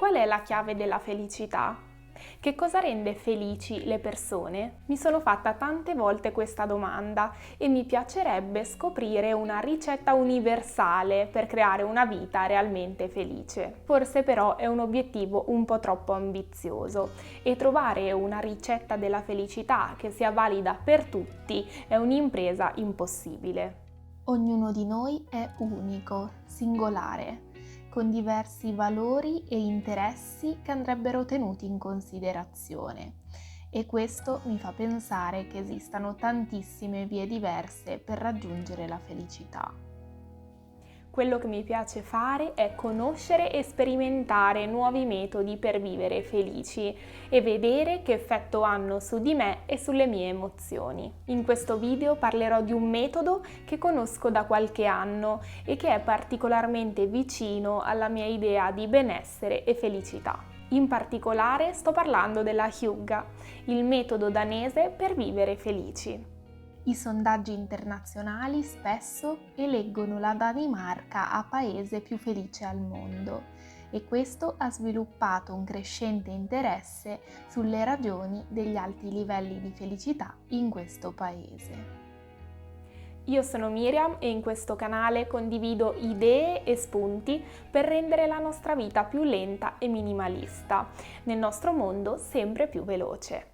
Qual è la chiave della felicità? Che cosa rende felici le persone? Mi sono fatta tante volte questa domanda e mi piacerebbe scoprire una ricetta universale per creare una vita realmente felice. Forse però è un obiettivo un po' troppo ambizioso e trovare una ricetta della felicità che sia valida per tutti è un'impresa impossibile. Ognuno di noi è unico, singolare, con diversi valori e interessi che andrebbero tenuti in considerazione. E questo mi fa pensare che esistano tantissime vie diverse per raggiungere la felicità. Quello che mi piace fare è conoscere e sperimentare nuovi metodi per vivere felici e vedere che effetto hanno su di me e sulle mie emozioni. In questo video parlerò di un metodo che conosco da qualche anno e che è particolarmente vicino alla mia idea di benessere e felicità. In particolare sto parlando della Hygge, il metodo danese per vivere felici. I sondaggi internazionali spesso eleggono la Danimarca a paese più felice al mondo e questo ha sviluppato un crescente interesse sulle ragioni degli alti livelli di felicità in questo paese. Io sono Miriam e in questo canale condivido idee e spunti per rendere la nostra vita più lenta e minimalista, nel nostro mondo sempre più veloce.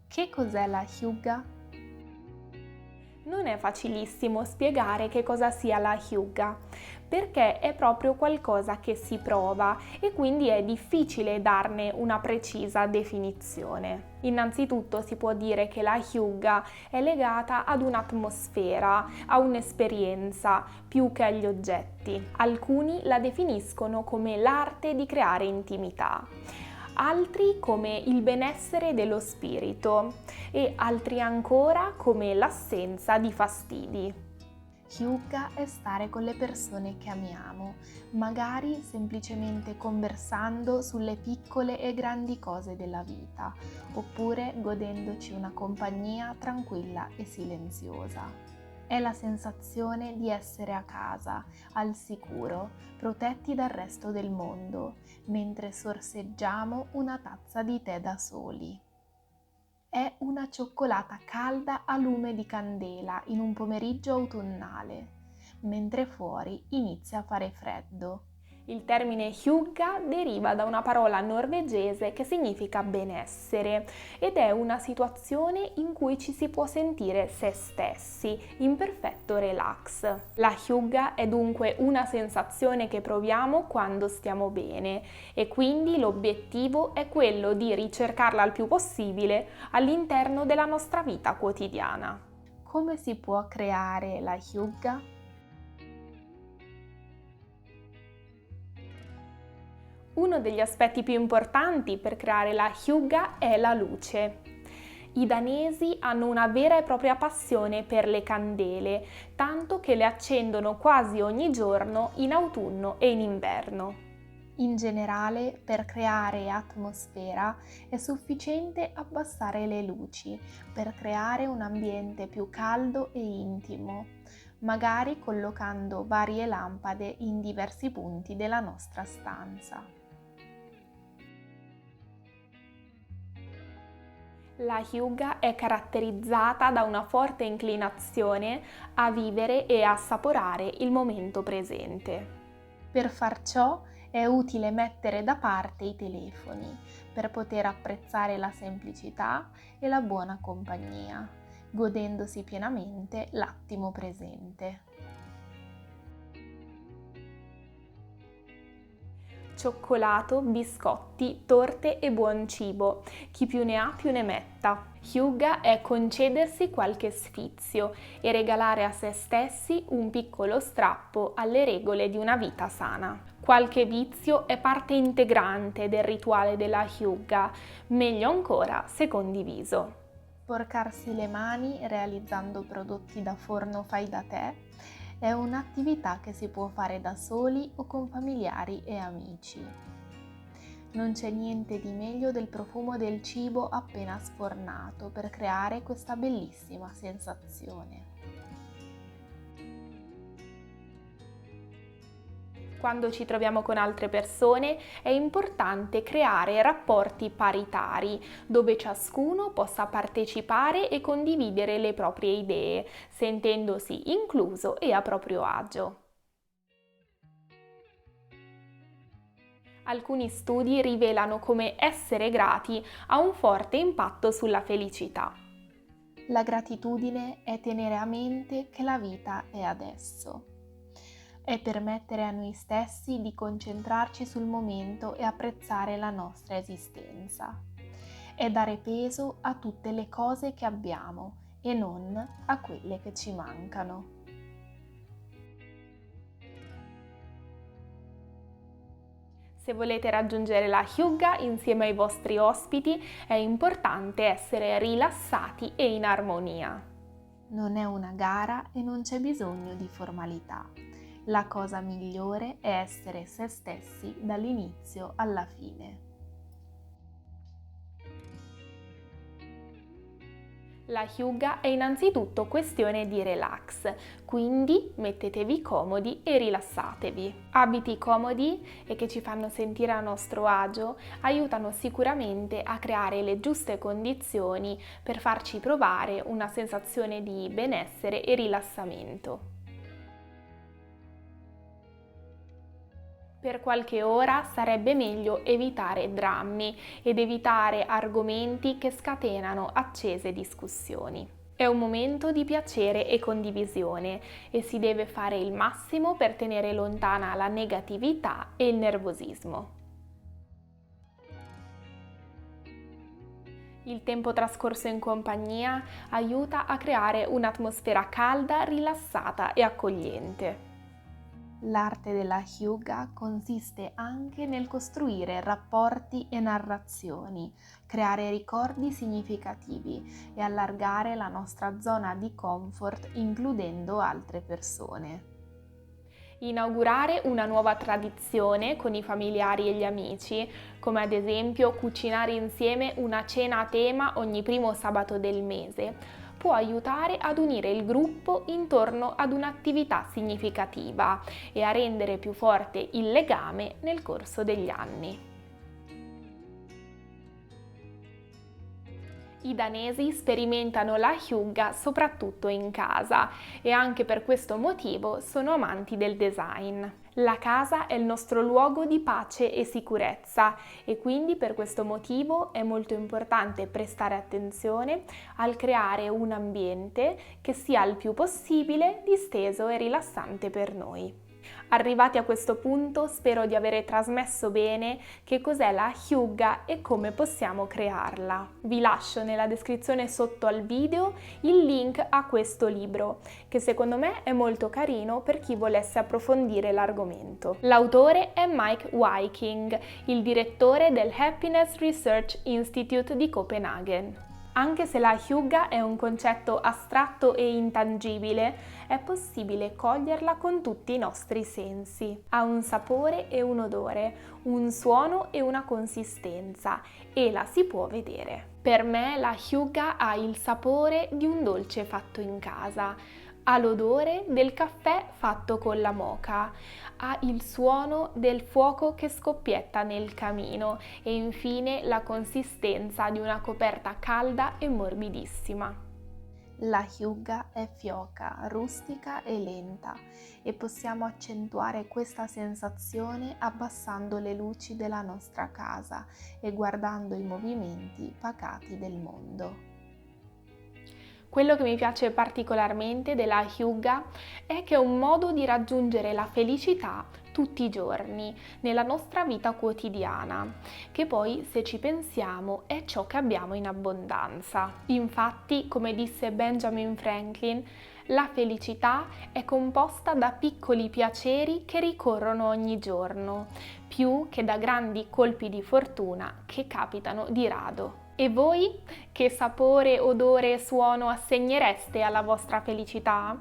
Che cos'è la Hygge? Non è facilissimo spiegare che cosa sia la Hygge, perché è proprio qualcosa che si prova e quindi è difficile darne una precisa definizione. Innanzitutto si può dire che la Hygge è legata ad un'atmosfera, a un'esperienza, più che agli oggetti. Alcuni la definiscono come l'arte di creare intimità, altri come il benessere dello spirito e altri ancora come l'assenza di fastidi. Hygge è stare con le persone che amiamo, magari semplicemente conversando sulle piccole e grandi cose della vita, oppure godendoci una compagnia tranquilla e silenziosa. È la sensazione di essere a casa, al sicuro, protetti dal resto del mondo, mentre sorseggiamo una tazza di tè da soli. È una cioccolata calda a lume di candela in un pomeriggio autunnale, mentre fuori inizia a fare freddo. Il termine Hygge deriva da una parola norvegese che significa benessere ed è una situazione in cui ci si può sentire se stessi, in perfetto relax. La Hygge è dunque una sensazione che proviamo quando stiamo bene e quindi l'obiettivo è quello di ricercarla il più possibile all'interno della nostra vita quotidiana. Come si può creare la Hygge? Uno degli aspetti più importanti per creare la Hygge è la luce. I danesi hanno una vera e propria passione per le candele, tanto che le accendono quasi ogni giorno in autunno e in inverno. In generale, per creare atmosfera è sufficiente abbassare le luci per creare un ambiente più caldo e intimo, magari collocando varie lampade in diversi punti della nostra stanza. La Hygge è caratterizzata da una forte inclinazione a vivere e assaporare il momento presente. Per far ciò è utile mettere da parte i telefoni per poter apprezzare la semplicità e la buona compagnia, godendosi pienamente l'attimo presente. Cioccolato, biscotti, torte e buon cibo. Chi più ne ha più ne metta. Hygge è concedersi qualche sfizio e regalare a se stessi un piccolo strappo alle regole di una vita sana. Qualche vizio è parte integrante del rituale della Hygge, meglio ancora se condiviso. Sporcarsi le mani realizzando prodotti da forno fai da te è un'attività che si può fare da soli o con familiari e amici. Non c'è niente di meglio del profumo del cibo appena sfornato per creare questa bellissima sensazione. Quando ci troviamo con altre persone è importante creare rapporti paritari, dove ciascuno possa partecipare e condividere le proprie idee, sentendosi incluso e a proprio agio. Alcuni studi rivelano come essere grati ha un forte impatto sulla felicità. La gratitudine è tenere a mente che la vita è adesso. È permettere a noi stessi di concentrarci sul momento e apprezzare la nostra esistenza. È dare peso a tutte le cose che abbiamo e non a quelle che ci mancano. Se volete raggiungere la Hyuga insieme ai vostri ospiti, è importante essere rilassati e in armonia. Non è una gara e non c'è bisogno di formalità. La cosa migliore è essere se stessi dall'inizio alla fine. La Hyuga è innanzitutto questione di relax, quindi mettetevi comodi e rilassatevi. Abiti comodi e che ci fanno sentire a nostro agio aiutano sicuramente a creare le giuste condizioni per farci provare una sensazione di benessere e rilassamento. Per qualche ora sarebbe meglio evitare drammi ed evitare argomenti che scatenano accese discussioni. È un momento di piacere e condivisione e si deve fare il massimo per tenere lontana la negatività e il nervosismo. Il tempo trascorso in compagnia aiuta a creare un'atmosfera calda, rilassata e accogliente. L'arte della Hyuga consiste anche nel costruire rapporti e narrazioni, creare ricordi significativi e allargare la nostra zona di comfort includendo altre persone. Inaugurare una nuova tradizione con i familiari e gli amici, come ad esempio cucinare insieme una cena a tema ogni primo sabato del mese, può aiutare ad unire il gruppo intorno ad un'attività significativa e a rendere più forte il legame nel corso degli anni. I danesi sperimentano la Hyuga soprattutto in casa e anche per questo motivo sono amanti del design. La casa è il nostro luogo di pace e sicurezza e quindi per questo motivo è molto importante prestare attenzione al creare un ambiente che sia il più possibile disteso e rilassante per noi. Arrivati a questo punto spero di avere trasmesso bene che cos'è la Hyuga e come possiamo crearla. Vi lascio nella descrizione sotto al video il link a questo libro, che secondo me è molto carino per chi volesse approfondire l'argomento. L'autore è Mike Viking, il direttore del Happiness Research Institute di Copenaghen. Anche se la Hyuga è un concetto astratto e intangibile, è possibile coglierla con tutti i nostri sensi. Ha un sapore e un odore, un suono e una consistenza e la si può vedere. Per me la Hyuga ha il sapore di un dolce fatto in casa, ha l'odore del caffè fatto con la moka, ha il suono del fuoco che scoppietta nel camino e infine la consistenza di una coperta calda e morbidissima. La Hyuga è fioca, rustica e lenta e possiamo accentuare questa sensazione abbassando le luci della nostra casa e guardando i movimenti pacati del mondo. Quello che mi piace particolarmente della Hyuga è che è un modo di raggiungere la felicità tutti i giorni, nella nostra vita quotidiana, che poi, se ci pensiamo, è ciò che abbiamo in abbondanza. Infatti, come disse Benjamin Franklin, la felicità è composta da piccoli piaceri che ricorrono ogni giorno, più che da grandi colpi di fortuna che capitano di rado. E voi che sapore, odore e suono assegnereste alla vostra felicità?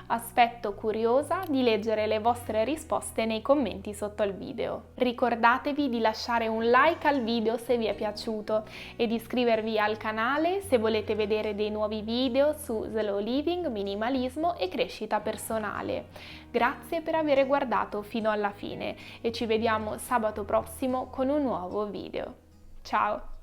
Aspetto curiosa di leggere le vostre risposte nei commenti sotto il video. Ricordatevi di lasciare un like al video se vi è piaciuto e di iscrivervi al canale se volete vedere dei nuovi video su slow living, minimalismo e crescita personale. Grazie per aver guardato fino alla fine e ci vediamo sabato prossimo con un nuovo video. Ciao!